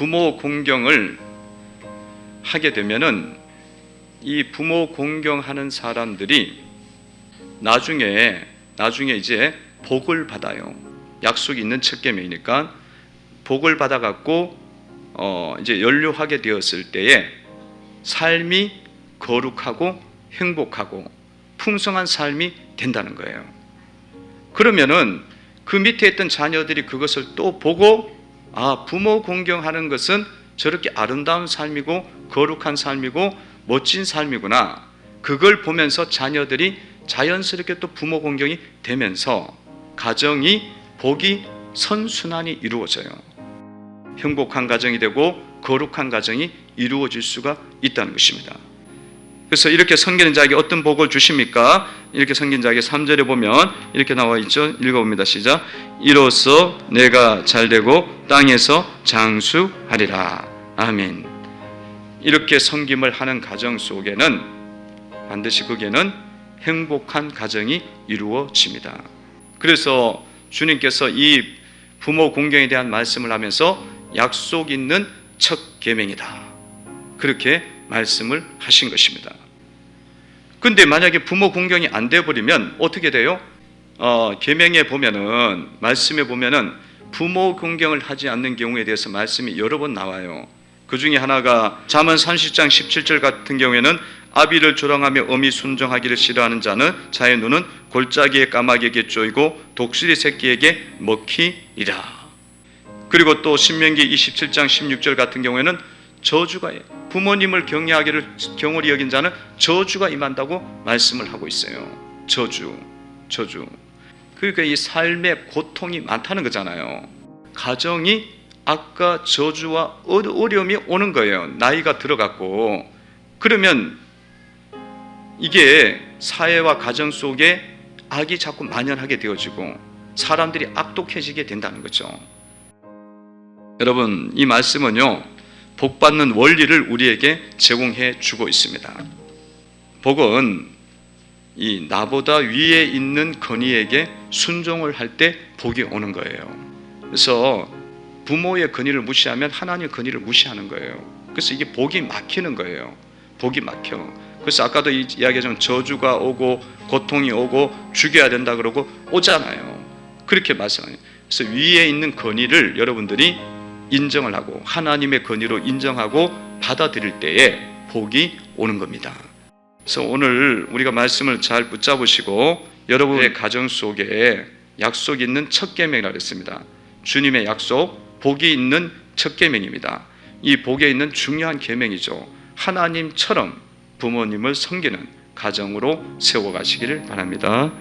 부모 공경을 하게 되면은 이 부모 공경하는 사람들이 나중에 이제 복을 받아요. 약속이 있는 첫 계명이니까 복을 받아갖고 이제 연료하게 되었을 때에 삶이 거룩하고 행복하고 풍성한 삶이 된다는 거예요. 그러면은 그 밑에 있던 자녀들이 그것을 또 보고 부모 공경하는 것은 저렇게 아름다운 삶이고 거룩한 삶이고 멋진 삶이구나. 그걸 보면서 자녀들이 자연스럽게 또 부모 공경이 되면서 가정이 복이 선순환이 이루어져요. 행복한 가정이 되고 거룩한 가정이 이루어질 수가 있다는 것입니다. 그래서 이렇게 섬기는 자에게 어떤 복을 주십니까? 이렇게 섬기는 자에게 3절에 보면 이렇게 나와 있죠. 읽어봅니다. 시작. 이로써 내가 잘되고 땅에서 장수하리라. 아멘. 이렇게 섬김을 하는 가정 속에는 반드시 거기에는 행복한 가정이 이루어집니다. 그래서 주님께서 이 부모 공경에 대한 말씀을 하면서 약속 있는 첫 계명이다. 그렇게 말씀을 하신 것입니다. 근데 만약에 부모 공경이 안 돼 버리면 어떻게 돼요? 계명에 보면은 말씀에 보면은 부모 공경을 하지 않는 경우에 대해서 말씀이 여러 번 나와요. 그 중에 하나가 잠언 30장 17절 같은 경우에는 아비를 조랑하며 어미 순종하기를 싫어하는 자는 자의 눈은 골짜기의 까마귀에게 쪼이고 독수리 새끼에게 먹히리라. 그리고 또 신명기 27장 16절 같은 경우에는 저주가 부모님을 경홀히 여긴 자는 저주가 임한다고 말씀을 하고 있어요. 저주. 그러니까 이 삶의 고통이 많다는 거잖아요. 가정이 아까 저주와 어려움이 오는 거예요. 나이가 들어갔고. 그러면 이게 사회와 가정 속에 악이 자꾸 만연하게 되어지고 사람들이 악독해지게 된다는 거죠. 여러분, 이 말씀은요, 복받는 원리를 우리에게 제공해 주고 있습니다. 복은 이 나보다 위에 있는 건의에게 순종을 할 때 복이 오는 거예요. 그래서 부모의 건의를 무시하면 하나님의 건의를 무시하는 거예요. 그래서 이게 복이 막히는 거예요. 복이 막혀. 그래서 아까도 이야기했지만 저주가 오고 고통이 오고 죽여야 된다 그러고 오잖아요. 그렇게 말씀해요. 그래서 위에 있는 건의를 여러분들이 인정을 하고 하나님의 건의로 인정하고 받아들일 때에 복이 오는 겁니다. 그래서 오늘 우리가 말씀을 잘 붙잡으시고 여러분의 가정 속에 약속이 있는 첫 계명이라고 했습니다. 주님의 약속, 복이 있는 첫 계명입니다. 이 복에 있는 중요한 계명이죠. 하나님처럼 부모님을 섬기는 가정으로 세워가시기를 바랍니다.